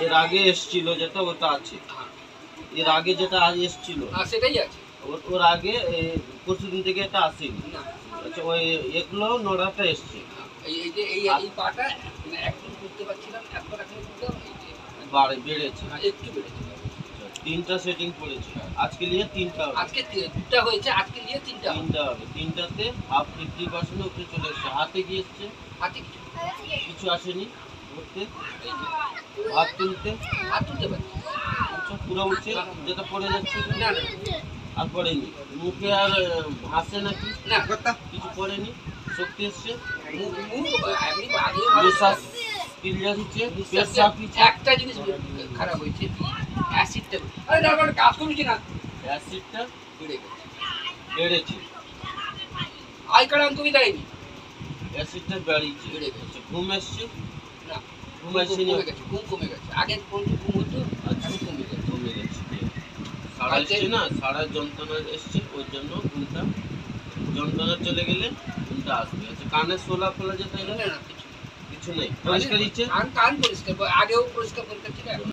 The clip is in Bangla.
এর আগে এসেছিল যেটা ওটা আছে, এর আগে যেটা আজ এসেছিল সেটাই আছে। ওর আগে পরশুদিন থেকে এটা আসেনি। আচ্ছা ওই এগুলো নড়াটা এসছে। এই যে এই পাটা একদম করতে পারছিলাম, একবার এখন করতে বেড়েছে, একটু বেড়েছে। তিনটা সেটিং পড়েছে আজকে নিয়ে, তিনটা আজকে দুটা হয়েছে, আজকে নিয়ে তিনটা হবে। তিনটাতে হাফ 50% উপরে চলে এসছে। হাতে কি এসছে? হাতে কিছু আসেনি। করতে হাত তুলতে পারছি আচ্ছা পুরো উঠছে, যেটা পড়ে যাচ্ছে না আর পড়েনি। মুখে আর ভাসে নাকি? না কিছু পড়েনি। শক্তি এসছে, নিঃশ্বাস ক্লিয়ার হচ্ছে, একটা জিনিস খারাপ হয়েছে, অ্যাসিডটা। আরে না মানে কাজ করছি না, অ্যাসিডটা বেড়ে গেছে, বেড়েছে। আই কারণ তুমি দেয়নি, অ্যাসিডটা বেড়েছে, বেড়ে গেছে। ঘুম এসছে না ঘুম আসেনি, ঘুম কমে গেছে। আগে ঘুম হতো, আচ্ছা কমে গেছে। সারা এসছে না, সারা যন্ত্রণা এসছে, ওই জন্য ঘুমটা, যন্ত্রণা চলে গেলে ঘুমটা আসবে। আচ্ছা কানের শোলা ফোলা যেটা না কিছু নেই, পরিষ্কার ইচ্ছে কান পরিষ্কার, আগেও পরিষ্কার ছিল।